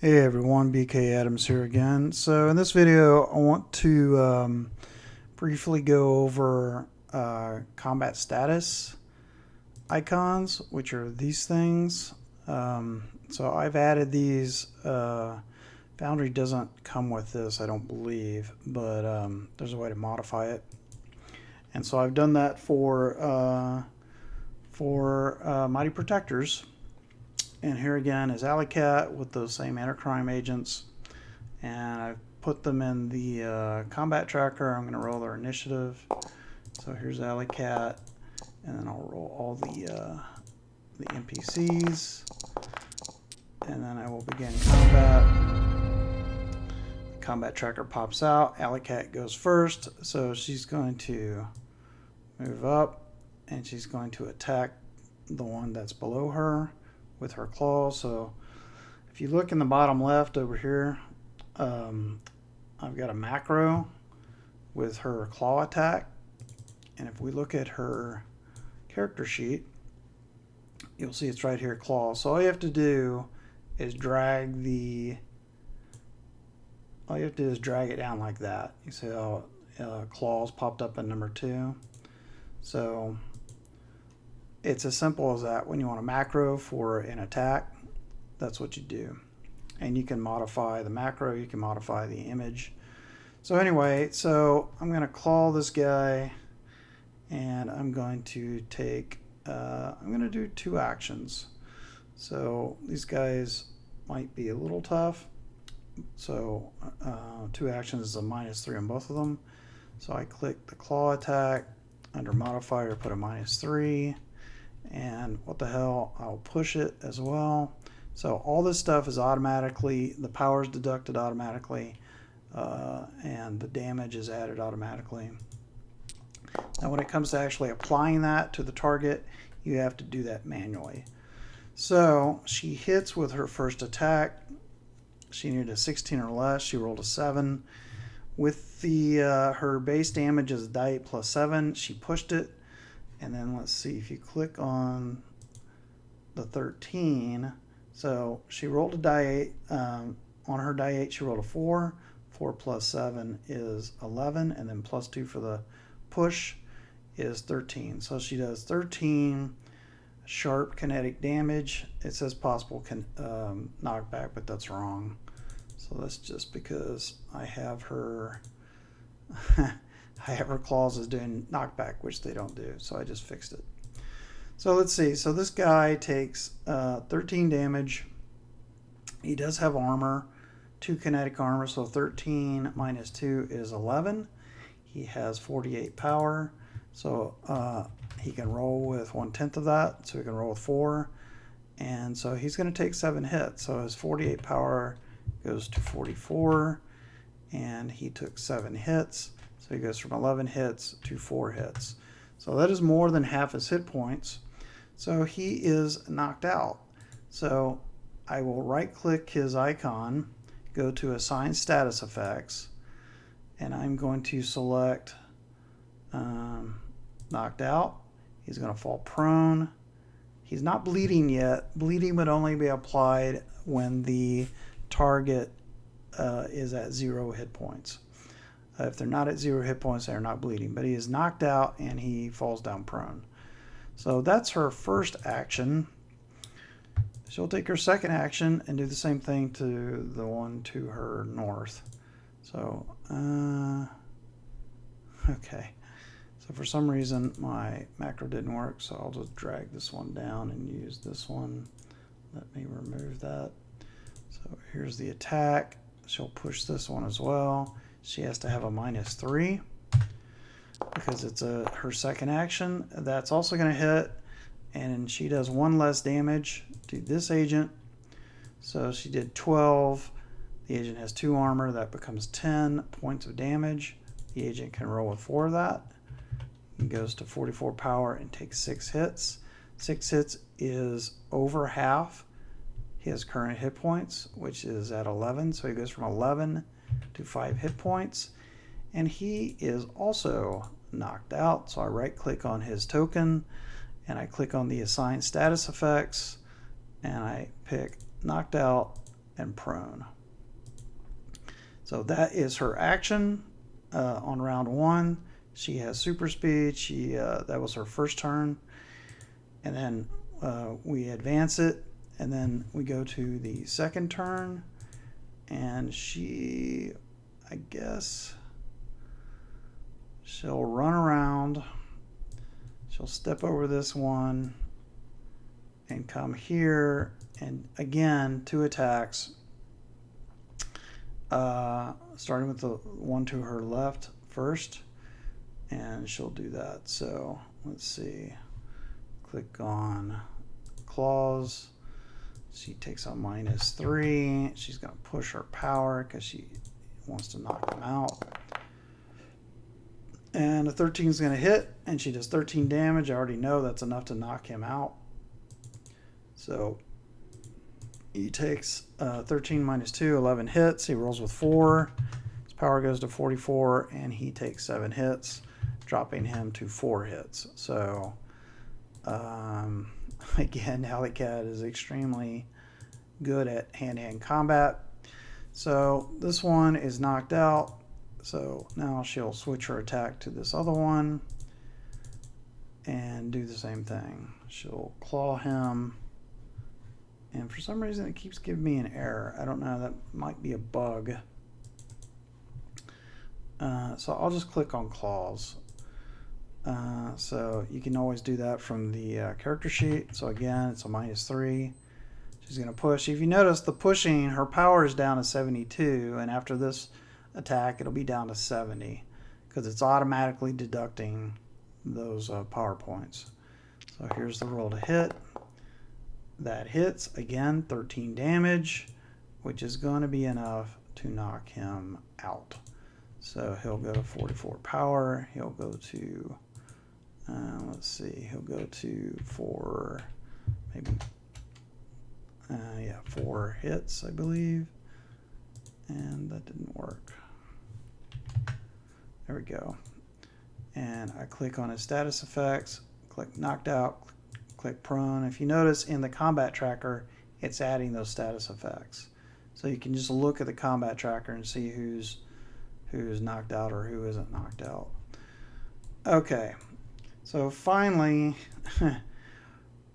Hey everyone, BK Adams here again. So in this video I want to briefly go over combat status icons, which are these things. So I've added these. Foundry doesn't come with this, I don't believe, but there's a way to modify it. And so I've done that for Mighty Protectors. And here again is Alley Cat with those same anti-crime agents. And I've put them in the combat tracker. I'm going to roll their initiative. So here's Alley Cat. And then I'll roll all the NPCs. And then I will begin combat. The combat tracker pops out. Alley Cat goes first. So she's going to move up. And she's going to attack the one that's below her with her claws. So if you look in the bottom left over here, I've got a macro with her claw attack. And if we look at her character sheet, you'll see it's right here, claw. So all you have to do is drag it down like that. You see how claws popped up in number 2. So it's as simple as that. When you want a macro for an attack, that's what you do. And you can modify the macro, you can modify the image. So anyway, so I'm going to claw this guy, and I'm going to take, I'm going to do 2 actions. So these guys might be a little tough. So 2 actions is a -3 on both of them. So I click the claw attack, under modifier, put a -3. And what the hell, I'll push it as well. So all this stuff is automatically, the power is deducted automatically, and the damage is added automatically. Now when it comes to actually applying that to the target, you have to do that manually. So she hits with her first attack. She needed a 16 or less. She rolled a 7. With the her base damage is die 8 plus 7. She pushed it. And then let's see, if you click on the 13, so she rolled a die 8. On her die 8, she rolled a 4. 4 plus 7 is 11, and then plus 2 for the push is 13. So she does 13 sharp kinetic damage. It says possible knockback, but that's wrong. So that's just because I have her... I have her claws as doing knockback, which they don't do, so I just fixed it. So let's see. So this guy takes 13 damage. He does have armor, 2 kinetic armor, so 13 minus 2 is 11. He has 48 power, so he can roll with 1/10 of that, so he can roll with 4. And so he's going to take 7 hits. So his 48 power goes to 44, and he took 7 hits. So he goes from 11 hits to 4 hits. So that is more than half his hit points. So he is knocked out. So I will right click his icon, go to assign status effects, and I'm going to select knocked out. He's going to fall prone. He's not bleeding yet. Bleeding would only be applied when the target is at 0 hit points. If they're not at 0 hit points, they're not bleeding. But he is knocked out and he falls down prone. So that's her first action. She'll take her second action and do the same thing to the one to her north. So, okay. So for some reason my macro didn't work, so I'll just drag this one down and use this one. Let me remove that. So here's the attack. She'll push this one as well. She has to have a -3 because it's her second action. That's also going to hit, and she does 1 less damage to this agent. So she did 12. The agent has 2 armor. That becomes 10 points of damage. The agent can roll with 4 of that. He goes to 44 power and takes 6 hits. 6 hits is over half his current hit points, which is at 11. So he goes from 11 to 5 hit points, and he is also knocked out. So I right click on his token and I click on the assign status effects and I pick knocked out and prone. So that is her action on round 1. She has super speed. That was her first turn. And then we advance it, and then we go to the second turn, and she, I guess, she'll run around. She'll step over this one and come here, and again, 2 attacks. Starting with the one to her left first, and she'll do that. So let's see. Click on claws. She takes a -3. She's going to push her power because she wants to knock him out. And a 13 is going to hit, and she does 13 damage. I already know that's enough to knock him out. So he takes 13 -2, 11 hits. He rolls with 4. His power goes to 44, and he takes 7 hits, dropping him to 4 hits. So again, Alley Cat is extremely good at hand-to-hand combat. So this one is knocked out. So now she'll switch her attack to this other one and do the same thing. She'll claw him. And for some reason it keeps giving me an error. I don't know, that might be a bug. So I'll just click on claws. So you can always do that from the character sheet. So again, it's a -3. She's going to push. If you notice the pushing, her power is down to 72, and after this attack it'll be down to 70 because it's automatically deducting those power points. So here's the roll to hit. That hits, again, 13 damage, which is going to be enough to knock him out. So he'll go to 44 power. He'll go to, let's see, he'll go to 4, maybe, 4 hits, I believe. And that didn't work. There we go. And I click on his status effects, click knocked out, click prone. If you notice in the combat tracker, it's adding those status effects. So you can just look at the combat tracker and see who's knocked out or who isn't knocked out. Okay, so finally,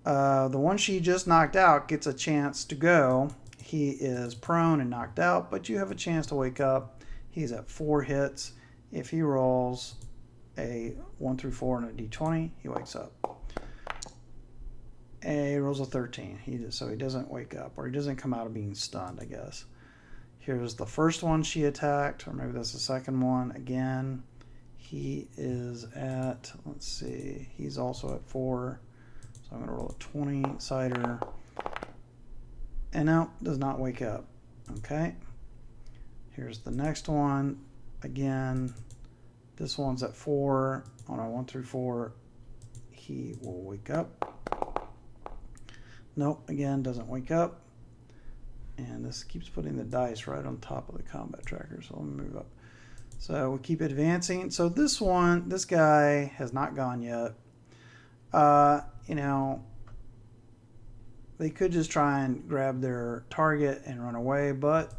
the one she just knocked out gets a chance to go. He is prone and knocked out, but you have a chance to wake up. He's at 4 hits. If he rolls a 1 through 4 and a d20, he wakes up. And he rolls a 13, so he doesn't wake up, or he doesn't come out of being stunned, I guess. Here's the first one she attacked, or maybe that's the second one. Again, he is at, let's see, he's also at 4. So I'm going to roll a 20 cider. And no, does not wake up. Okay. Here's the next one. Again, this one's at 4. On a 1 through 4, he will wake up. Nope, again, doesn't wake up. And this keeps putting the dice right on top of the combat tracker, so let me move up. So we'll keep advancing. So this guy has not gone yet. You know, they could just try and grab their target and run away, but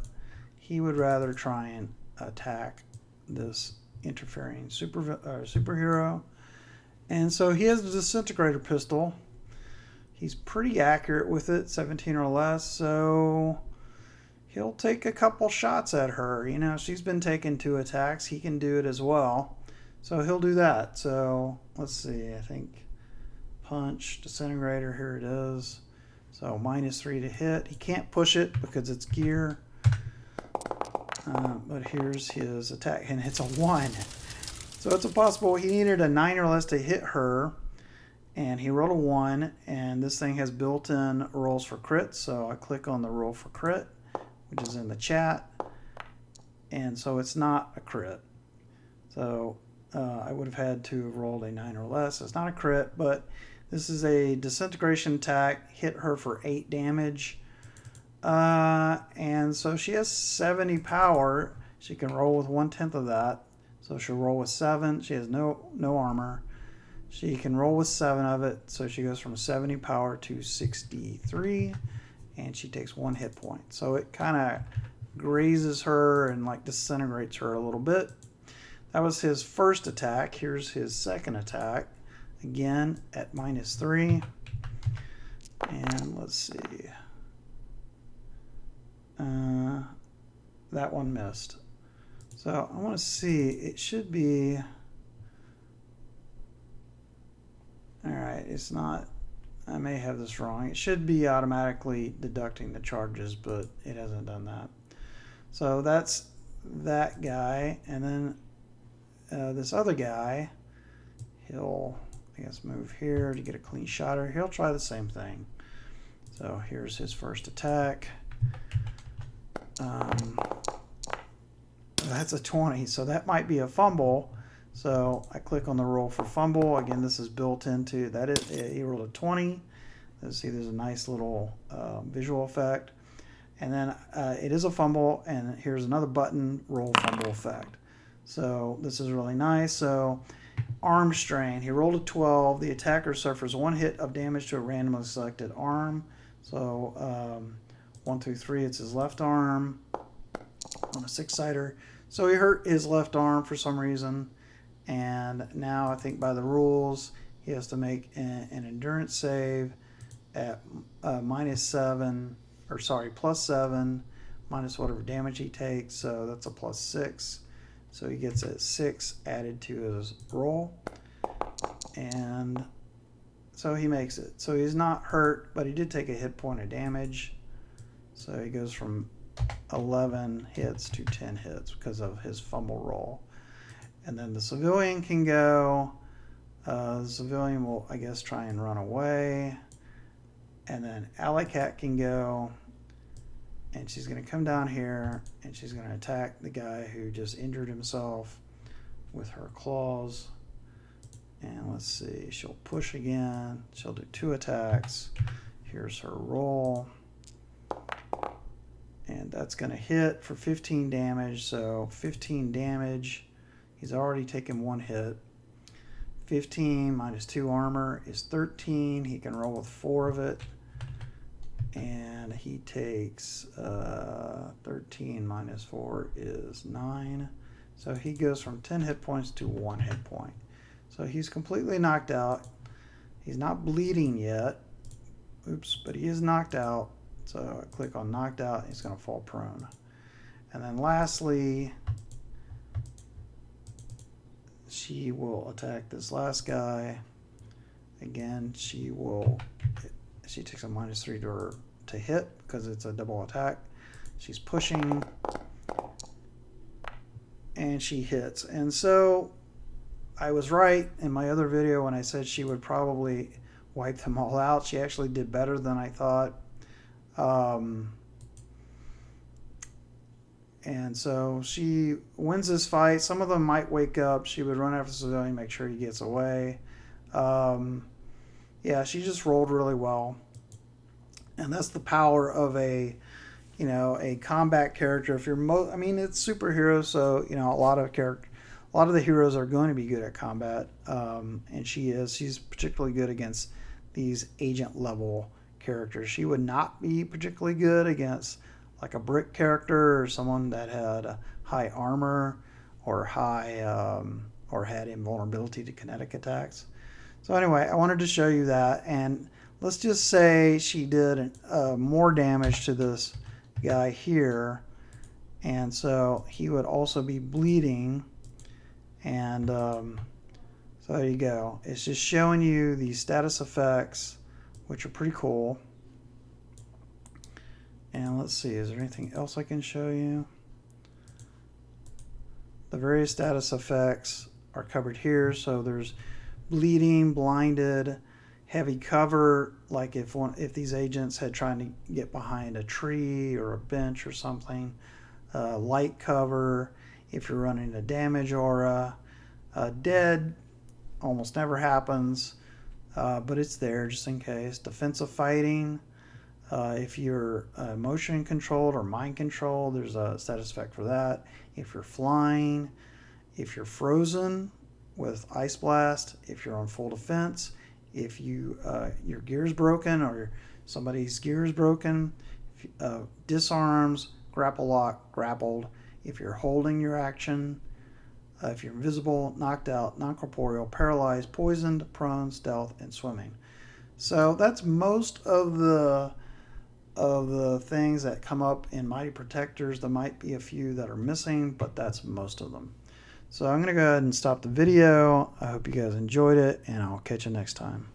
he would rather try and attack this interfering superhero. And so he has a disintegrator pistol. He's pretty accurate with it, 17 or less, so he'll take a couple shots at her. You know, she's been taking 2 attacks. He can do it as well. So he'll do that. So let's see, I think punch, disintegrator, here it is. So -3 to hit. He can't push it because it's gear. But here's his attack, and it's a 1. So it's possible he needed a 9 or less to hit her. And he rolled a 1, and this thing has built-in rolls for crit, so I click on the roll for crit, which is in the chat, and so it's not a crit. So I would have had to have rolled a 9 or less. It's not a crit, but this is a disintegration attack, hit her for 8 damage, and so she has 70 power. She can roll with 1/10 of that, so she'll roll with 7. She has no armor. She can roll with 7 of it, so she goes from 70 power to 63, and she takes 1 hit point. So it kind of grazes her and like disintegrates her a little bit. That was his first attack. Here's his second attack, again at -3. And let's see. That one missed. So I want to see, it should be, all right, it's not, I may have this wrong. It should be automatically deducting the charges, but it hasn't done that. So that's that guy. And then this other guy, he'll, I guess, move here to get a clean shot, or he'll try the same thing. So here's his first attack. That's a 20, so that might be a fumble. So I click on the roll for fumble. Again, this is built into that. He rolled a 20. Let's see, there's a nice little visual effect. And then it is a fumble, and here's another button, roll fumble effect. So this is really nice. So arm strain, he rolled a 12. The attacker suffers 1 hit of damage to a randomly selected arm. So 1 through 3, it's his left arm on a 6-sider. So he hurt his left arm for some reason. And now I think by the rules, he has to make an endurance save at -7, or sorry, +7, minus whatever damage he takes. So that's a +6. So he gets a 6 added to his roll. And so he makes it. So he's not hurt, but he did take a hit point of damage. So he goes from 11 hits to 10 hits because of his fumble roll. And then the civilian can go. The civilian will, I guess, try and run away. And then Alley Cat can go. And she's going to come down here and she's going to attack the guy who just injured himself with her claws. And let's see, she'll push again. She'll do 2 attacks. Here's her roll. And that's going to hit for 15 damage. So 15 damage. He's already taken 1 hit. 15 minus 2 armor is 13. He can roll with 4 of it. And he takes 13 minus 4 is 9. So he goes from 10 hit points to 1 hit point. So he's completely knocked out. He's not bleeding yet. Oops, but he is knocked out. So I click on knocked out. He's going to fall prone. And then lastly, she will attack this last guy. Again, she takes a -3 to hit because it's a double attack. She's pushing and she hits. And so I was right in my other video when I said she would probably wipe them all out. She actually did better than I thought. And so she wins this fight. Some of them might wake up. She would run after the civilian, make sure he gets away. Yeah, she just rolled really well. And that's the power of a combat character. If you're I mean, it's superheroes, so a lot of the heroes are going to be good at combat. And she's particularly good against these agent level characters. She would not be particularly good against like a brick character or someone that had high armor or or had invulnerability to kinetic attacks. So anyway, I wanted to show you that, and let's just say she did more damage to this guy here, and so he would also be bleeding. And so there you go. It's just showing you the status effects, which are pretty cool. And let's see, is there anything else I can show you? The various status effects are covered here. So there's bleeding, blinded, heavy cover, like if these agents had tried to get behind a tree or a bench or something. Light cover, if you're running a damage aura. Dead almost never happens, but it's there just in case. Defensive fighting, if you're motion controlled or mind controlled, there's a status effect for that. If you're flying, if you're frozen with ice blast, if you're on full defense, if your gear's broken or somebody's gear is broken, disarms, grapple lock, grappled. If you're holding your action, if you're invisible, knocked out, non-corporeal, paralyzed, poisoned, prone, stealth, and swimming. So that's most of the things that come up in Mighty Protectors. There might be a few that are missing, but that's most of them. So I'm going to go ahead and stop the video. I hope you guys enjoyed it, and I'll catch you next time.